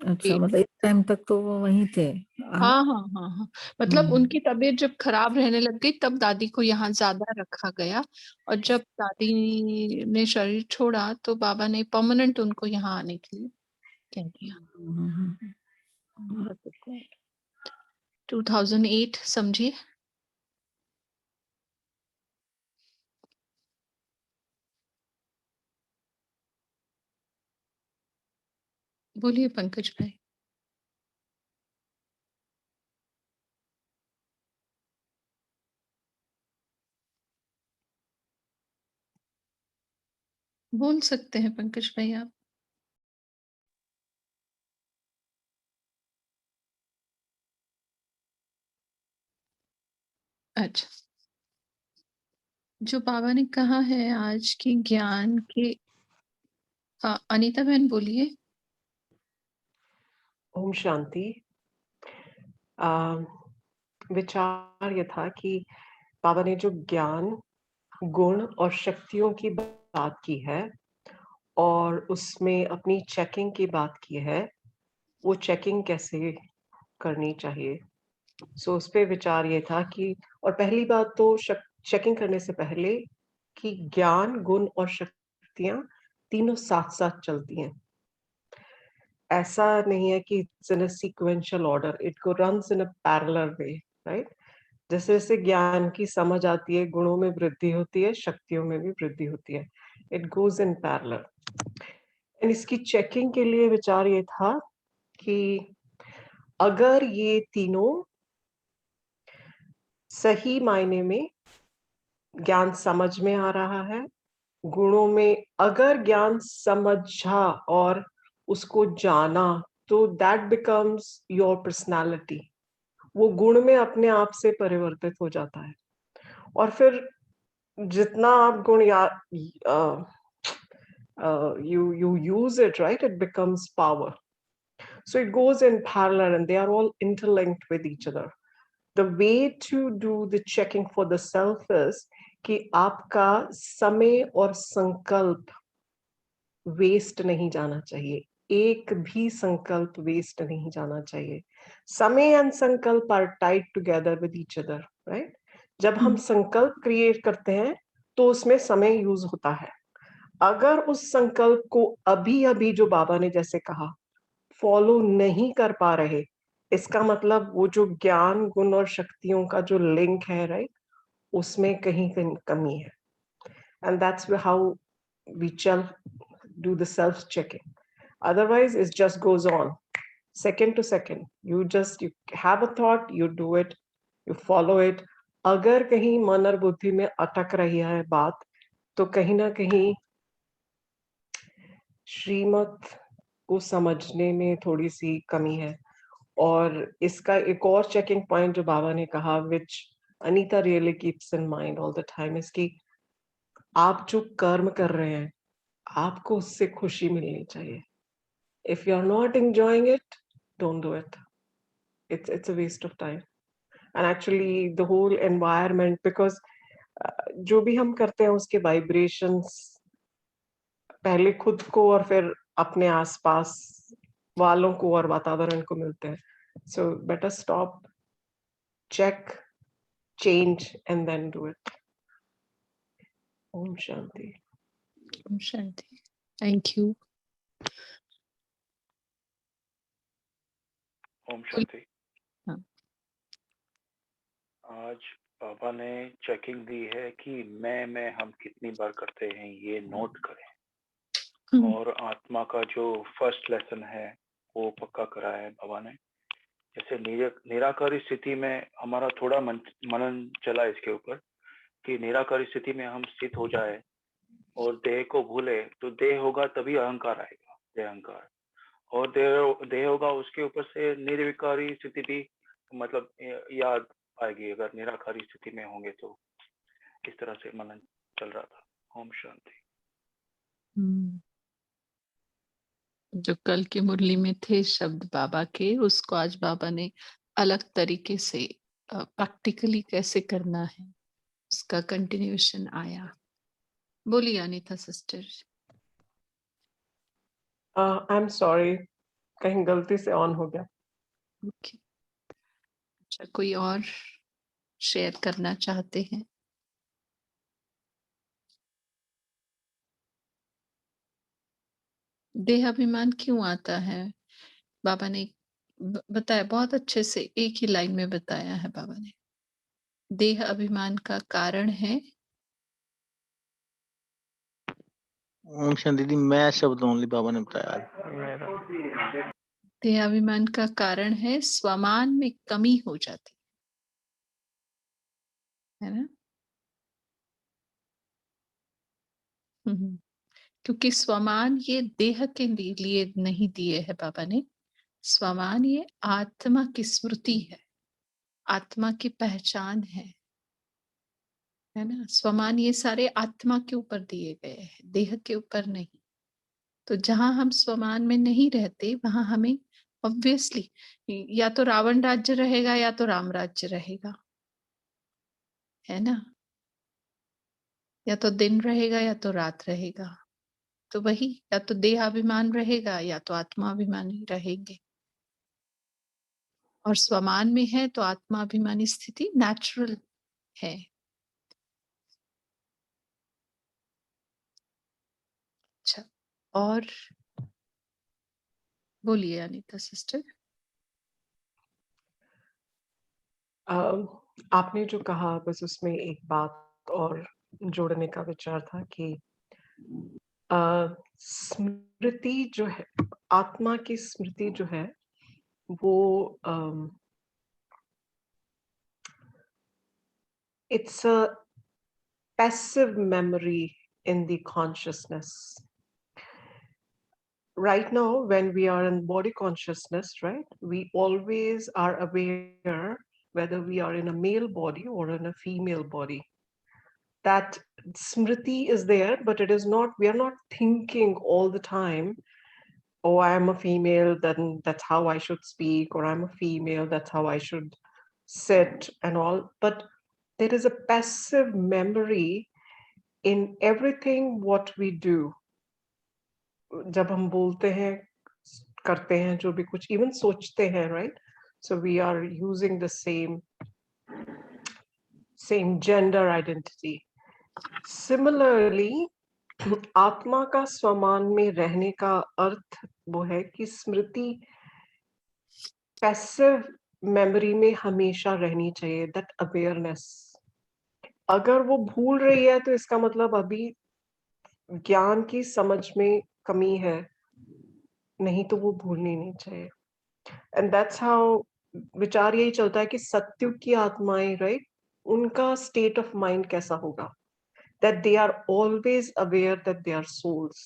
अच्छा, मतलब इस टाइम तक तो वो वहीं थे। हाँ हाँ हाँ हाँ, मतलब उनकी तबीयत जब खराब रहने लग गई तब दादी को यहाँ ज्यादा रखा गया। और जब दादी ने शरीर छोड़ा तो बाबा ने परमानेंट उनको यहाँ आने के लिए कह दिया। 2008 समझिए। बोलिए पंकज भाई। बोल सकते हैं पंकज भाई आप। अच्छा, जो बाबा ने कहा है आज की ज्ञान के अनीता बहन बोलिए। ओम शांति। विचार ये था कि बाबा ने जो ज्ञान, गुण और शक्तियों की बात की है और उसमें अपनी चेकिंग की बात की है, वो चेकिंग कैसे करनी चाहिए। सो उस पे विचार ये था कि, और पहली बात तो चेकिंग करने से पहले कि ज्ञान, गुण और शक्तियां तीनों साथ साथ चलती हैं। ऐसा नहीं है कि it's in a sequential order, it go runs in a parallel way, right? जैसे जैसे ज्ञान की समझ आती है, गुणों में वृद्धि होती है, शक्तियों में भी वृद्धि होती है। It goes in parallel. And इसकी चेकिंग के लिए विचार ये था कि अगर ये तीनों सही मायने में ज्ञान समझ में आ रहा है, गुणों में अगर ज्ञान समझा और उसको जाना, तो दैट बिकम्स योर पर्सनालिटी। वो गुण में अपने आप से परिवर्तित हो जाता है। और फिर जितना आप गुण या you use it, right, it becomes power. So it goes in parallel and they are all interlinked with each other. The way to do the checking for the self is कि आपका समय और संकल्प वेस्ट नहीं जाना चाहिए, एक भी संकल्प वेस्ट नहीं जाना चाहिए। समय एंड संकल्प are tied together with each other, right? जब हम संकल्प क्रिएट करते हैं तो उसमें समय यूज होता है। अगर उस संकल्प को अभी अभी जो बाबा ने जैसे कहा फॉलो नहीं कर पा रहे, इसका मतलब वो जो ज्ञान गुण और शक्तियों का जो लिंक है, राइट, उसमें कहीं कमी है। एंड दैट्स हाउ वी चल do the self checking. Otherwise it just goes on second to second. You have a thought, you do it, you follow it. अगर कहीं मन और बुद्धि में अटक रही है बात, तो कहीं ना कहीं श्रीमत को समझने में थोड़ी सी कमी है। और इसका एक और चेकिंग पॉइंट जो बाबा ने कहा, which Anita really keeps in mind all the time, is कि आप जो कर्म कर रहे हैं आपको उससे खुशी मिलनी चाहिए। If you're not enjoying it, don't do it. It's a waste of time. And actually the whole environment, because जो भी हम करते हैं उसके vibrations पहले खुद को और फिर अपने आसपास वालों को और वातावरण को मिलते हैं। So better stop, check, change and then do it. Om Shanti. Om Shanti. Thank you. Om Shanti. हाँ। आज बाबा ने चेकिंग दी है कि मैं हम कितनी बार करते हैं ये नोट करें। और आत्मा का जो फर्स्ट लेसन है वो पक्का करा है बाबा ने। जैसे निराकारी स्थिति में हमारा थोड़ा मनन चला इसके ऊपर कि निराकारी स्थिति में हम स्थित हो जाए और देह को भूले तो देह होगा तभी अहंकार आएगा, देह अहंकार। और देह होगा उसके ऊपर से निर्विकारी स्थिति भी मतलब याद आएगी अगर निराकारी स्थिति में होंगे तो। इस तरह से मनन चल रहा था। ओम शांति। जो कल की मुरली में थे शब्द बाबा के, उसको आज बाबा ने अलग तरीके से प्रैक्टिकली कैसे करना है उसका कंटिन्यूएशन आया। बोलिए Anita sister. I am sorry, कहीं गलती से ऑन हो गया। ओके, अच्छा कोई और शेयर करना चाहते हैं? देहाभिमान क्यों आता है? बाबा ने बताया बहुत अच्छे से, एक ही लाइन में बताया है बाबा ने। देह अभिमान का कारण है, ओम शांति दी, मैं शब्द ओनली बाबा ने बताया। देहाभिमान का कारण है स्वमान में कमी हो जाती है ना। क्योंकि स्वमान ये देह के लिए नहीं दिए है बाबा ने। स्वमान ये आत्मा की स्मृति है, आत्मा की पहचान है ना। स्वमान ये सारे आत्मा के ऊपर दिए गए हैं, देह के ऊपर नहीं। तो जहां हम स्वमान में नहीं रहते वहां हमें ऑब्वियसली या तो रावण राज्य रहेगा या तो राम राज्य रहेगा, है ना। या तो दिन रहेगा या तो रात रहेगा। तो वही, या तो देहाभिमान रहेगा या तो आत्माभिमानी रहेंगे। और स्वमान में है तो आत्माभिमानी स्थिति नेचुरल है। अच्छा, और बोलिए अनीता सिस्टर। आपने जो कहा बस उसमें एक बात और जोड़ने का विचार था कि स्मृति जो है, आत्मा की स्मृति जो है वो it's a passive memory in the consciousness. Right now, when we are in body consciousness, right, we always are aware whether we are in a male body or in a female body. That smriti is there, but it is not, we are not thinking all the time, oh, I am a female, then that's how I should speak, or I'm a female, that's how I should sit and all. But there is a passive memory in everything what we do. जब हम बोलते हैं, करते हैं, जो भी कुछ even सोचते हैं, right? So we are using the same gender identity. Similarly, आत्मा का स्वमान में रहने का अर्थ वो है कि स्मृति पैसिव मेमोरी में हमेशा रहनी चाहिए, that awareness. अगर वो भूल रही है तो इसका मतलब अभी ज्ञान की समझ में कमी है, नहीं तो वो भूलनी नहीं चाहिए. एंड दैट्स हाउ विचार यही चलता है कि सत्युग की आत्माएं, राइट, उनका स्टेट ऑफ माइंड कैसा होगा, that they are always aware that they are souls.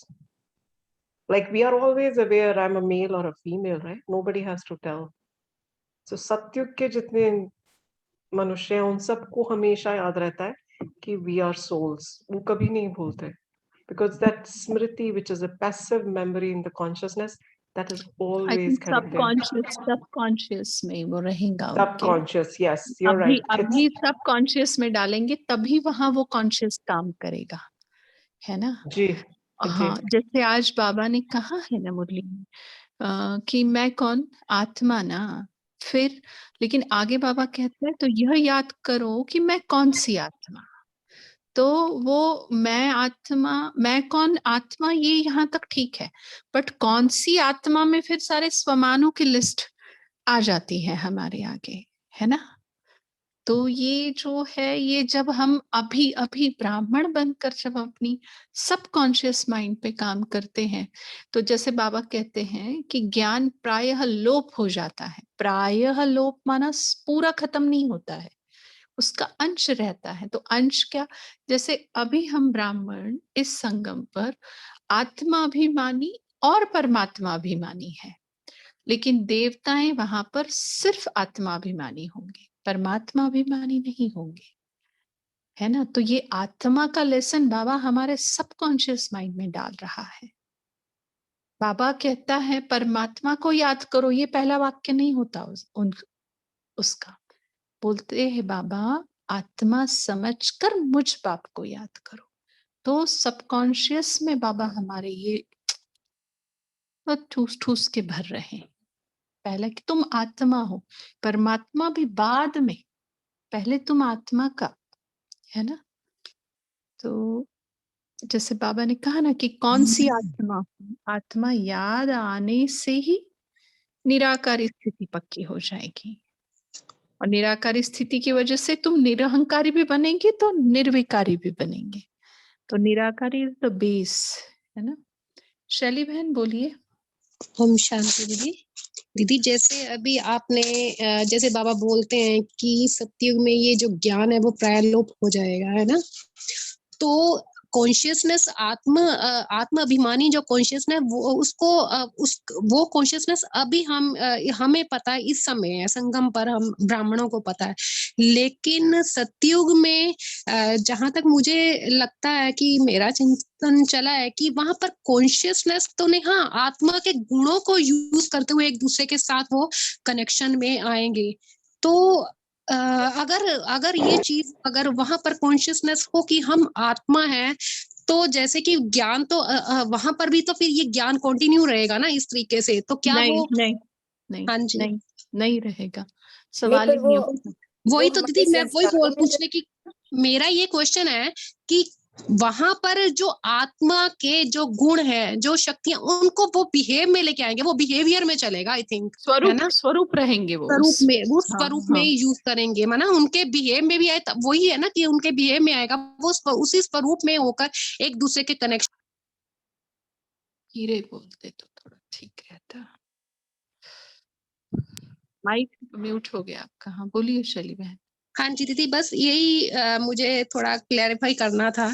Like we are always aware I'm a male or a female, right? Nobody has to tell. So सत्युग के जितने मनुष्य हैं उन सबको हमेशा याद रहता है कि we are souls. वो कभी नहीं भूलते. Because that smriti, which is a passive memory in the consciousness, that is always kind of subconscious में वो रहेगा। Subconscious, yes, you're right. अभी सबकॉन्शियस में डालेंगे तभी वहां वो कॉन्शियस काम करेगा, है ना? जी, हाँ, जैसे आज बाबा ने कहा है ना मुरली में कि मैं कौन, आत्मा ना, फिर लेकिन आगे बाबा कहते हैं तो यह याद करो कि मैं कौन सी आत्मा। तो वो मैं आत्मा, मैं कौन आत्मा, ये यहाँ तक ठीक है, बट कौन सी आत्मा में फिर सारे स्वमानों की लिस्ट आ जाती है हमारे आगे, है ना? तो ये जो है, ये जब हम अभी अभी ब्राह्मण बनकर जब अपनी सबकॉन्शियस माइंड पे काम करते हैं, तो जैसे बाबा कहते हैं कि ज्ञान प्रायः लोप हो जाता है। प्रायः लोप माना पूरा खत्म नहीं होता है, उसका अंश रहता है। तो अंश क्या, जैसे अभी हम ब्राह्मण इस संगम पर आत्माभिमानी और परमात्माभिमानी है, लेकिन देवताएं वहां पर सिर्फ आत्माभिमानी होंगे, परमात्माभिमानी नहीं होंगे, है ना? तो ये आत्मा का लेसन बाबा हमारे सबकॉन्शियस माइंड में डाल रहा है। बाबा कहता है परमात्मा को याद करो, ये पहला वाक्य नहीं होता उसका। बोलते हैं बाबा आत्मा समझकर मुझ बाप को याद करो। तो सबकॉन्शियस में बाबा हमारे ये ठूस ठूस के भर रहे हैं। पहले कि तुम आत्मा हो, परमात्मा भी बाद में, पहले तुम आत्मा का, है ना? तो जैसे बाबा ने कहा ना कि कौन सी आत्मा, आत्मा याद आने से ही निराकारी स्थिति पक्की हो जाएगी, और निराकारी स्थिति की वजह से तुम निरहंकारी भी बनेंगे तो निर्विकारी भी बनेंगे। तो निराकारी इज द बेस, है ना? शैली बहन बोलिए। ओम शांति दीदी, जैसे अभी आपने जैसे बाबा बोलते हैं कि सतयुग में ये जो ज्ञान है वो प्रायलोप हो जाएगा, है ना? तो कॉन्शियसनेस आत्मा अभिमानी जो कॉन्शियसनेस वो उसको वो कॉन्शियसनेस अभी हमें पता है, इस समय है संगम पर हम ब्राह्मणों को पता है, लेकिन सतयुग में जहां तक मुझे लगता है कि मेरा चिंतन चला है कि वहां पर कॉन्शियसनेस तो नहीं, हाँ आत्मा के गुणों को यूज करते हुए एक दूसरे के साथ वो कनेक्शन में आएंगे। तो अगर ये चीज अगर वहां पर कॉन्शियसनेस हो कि हम आत्मा है, तो जैसे कि ज्ञान तो वहां पर भी तो फिर ये ज्ञान कंटिन्यू रहेगा ना इस तरीके से, तो क्या नहीं, वो नहीं, हाँ जी नहीं रहेगा, सवाल ही नहीं होगा। वही तो दीदी मैं वही पूछने की मेरा ये क्वेश्चन है कि वहां पर जो आत्मा के जो गुण है, जो शक्तियां, उनको वो बिहेव में लेके आएंगे, वो बिहेवियर में चलेगा, आई थिंक, है स्वरूप ना, स्वरूप रहेंगे वो स्वरूप उस में, वो हाँ स्वरूप में हाँ यूज करेंगे, माना उनके बिहेव में भी आए, वही है ना कि उनके बिहेव में आएगा, वो उसी स्वरूप में होकर एक दूसरे के कनेक्शन। हीरे बोलते तो थोड़ा ठीक रहता। माइक म्यूट हो गया आपका। हाँ बोलिए शैली बहन। हाँ जी दीदी, बस यही मुझे थोड़ा क्लैरिफाई करना था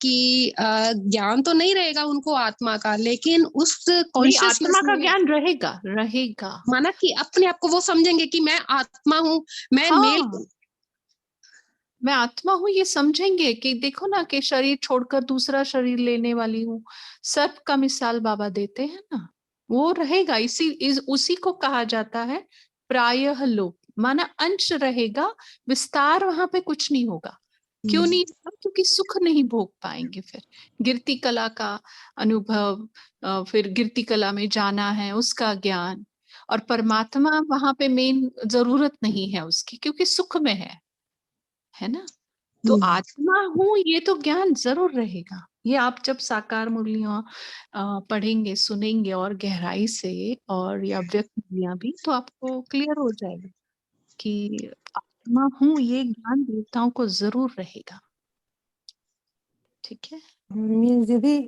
कि ज्ञान तो नहीं रहेगा उनको आत्मा का, लेकिन उस नहीं, कॉन्शियसनेस आत्मा का में, ज्ञान रहेगा रहेगा। माना कि अपने आप को वो समझेंगे कि मैं आत्मा हूँ, मैं मेल। हाँ, मैं आत्मा हूँ ये समझेंगे कि देखो ना कि शरीर छोड़कर दूसरा शरीर लेने वाली हूँ। सर्प का मिसाल बाबा देते हैं ना, वो रहेगा। उसी को कहा जाता है प्रायः लोप, माना अंश रहेगा, विस्तार वहां पे कुछ नहीं होगा। क्यों नहीं होगा? क्योंकि सुख नहीं भोग पाएंगे। फिर गिरती कला का अनुभव, फिर गिरती कला में जाना है, उसका ज्ञान, और परमात्मा वहां पे मेन जरूरत नहीं है उसकी, क्योंकि सुख में है ना। तो आत्मा हूं ये तो ज्ञान जरूर रहेगा। ये आप जब साकार मुरलियां पढ़ेंगे, सुनेंगे और गहराई से, और या व्यक्त मुरलियां भी, तो आपको क्लियर हो जाएगा कि आत्मा हूं ये ज्ञान देवताओं को जरूर रहेगा। ठीक है। मीन्स दीदी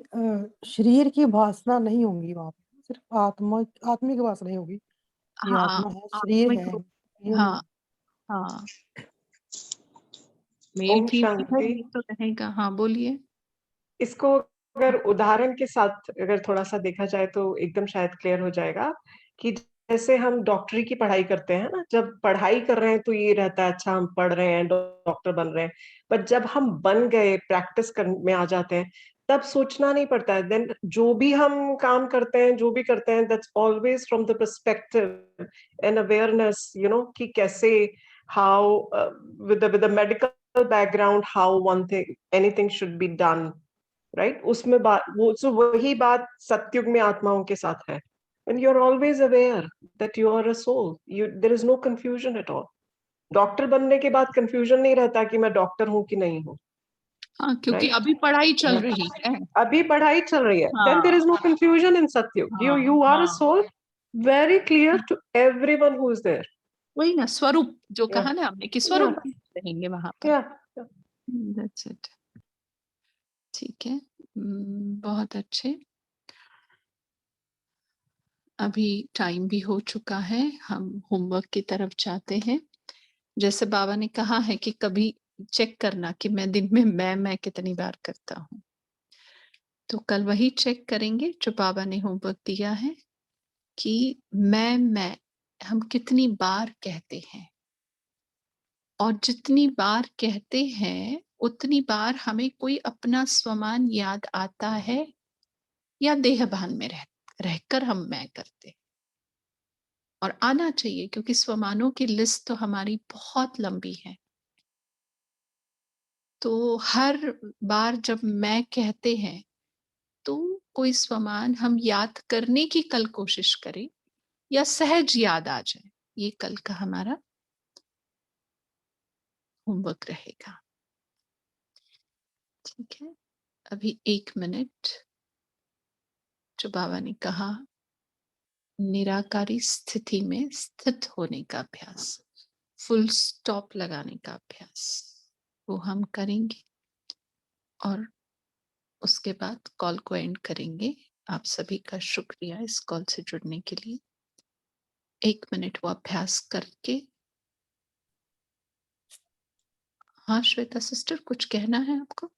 शरीर की वासना नहीं होगी वहां पे, सिर्फ आत्मिक वासना नहीं होगी। ये हाँ, आत्मा है, शरीर आत्मिक है, रूप। ये नहीं। हाँ हाँ, मेरी ओम थी है, शांति। ये तो रहेगा। हाँ बोलिए। इसको अगर उदाहरण के साथ अगर थोड़ा सा देखा जाए तो एकदम शायद क्लियर हो जाएगा कि जैसे हम डॉक्टरी की पढ़ाई करते हैं ना, जब पढ़ाई कर रहे हैं तो ये रहता है अच्छा हम पढ़ रहे हैं, डॉक्टर बन रहे हैं, पर जब हम बन गए, प्रैक्टिस कर में आ जाते हैं, तब सोचना नहीं पड़ता है। देन जो भी हम काम करते हैं, जो भी करते हैं, that's always from the perspective and awareness, कि कैसे, how, with the medical background, how one thing anything should be done, right. उसमें बात वही बात सत्युग में आत्माओं के साथ है। when you're always aware that you are a soul, there is no confusion at all. Doctor बनने के बाद कंफ्यूजन नहीं रहता कि मैं डॉक्टर हूँ कि नहीं हूँ, हाँ, क्योंकि राइट। अभी पढ़ाई चल रही है। अभी पढ़ाई चल रही है, हाँ then there is no confusion in satyug. हाँ You are a हाँ, soul, very clear to everyone who is there. वही ना स्वरूप जो Yeah, कहा ना हमने कि yeah, स्वरूप रहेंगे वहां पर। yeah. That's it. ठीक है। बहुत अच्छे। अभी टाइम भी हो चुका है, हम होमवर्क की तरफ जाते हैं। जैसे बाबा ने कहा है कि कभी चेक करना कि मैं दिन में मैं कितनी बार करता हूँ, तो कल वही चेक करेंगे जो बाबा ने होमवर्क दिया है कि मैं हम कितनी बार कहते हैं, और जितनी बार कहते हैं उतनी बार हमें कोई अपना स्वमान याद आता है, या देहभान में रहकर हम मैं करते हैं। और आना चाहिए, क्योंकि स्वमानों की लिस्ट तो हमारी बहुत लंबी है। तो हर बार जब मैं कहते हैं तो कोई स्वमान हम याद करने की कल कोशिश करें, या सहज याद आ जाए। ये कल का हमारा होमवर्क रहेगा। ठीक है। अभी 1 मिनट, जो बाबा ने कहा निराकारी स्थिति में स्थित होने का अभ्यास, फुल स्टॉप लगाने का अभ्यास, वो हम करेंगे, और उसके बाद कॉल को एंड करेंगे। आप सभी का शुक्रिया इस कॉल से जुड़ने के लिए। 1 मिनट वो अभ्यास करके। हाँ श्वेता सिस्टर, कुछ कहना है आपको?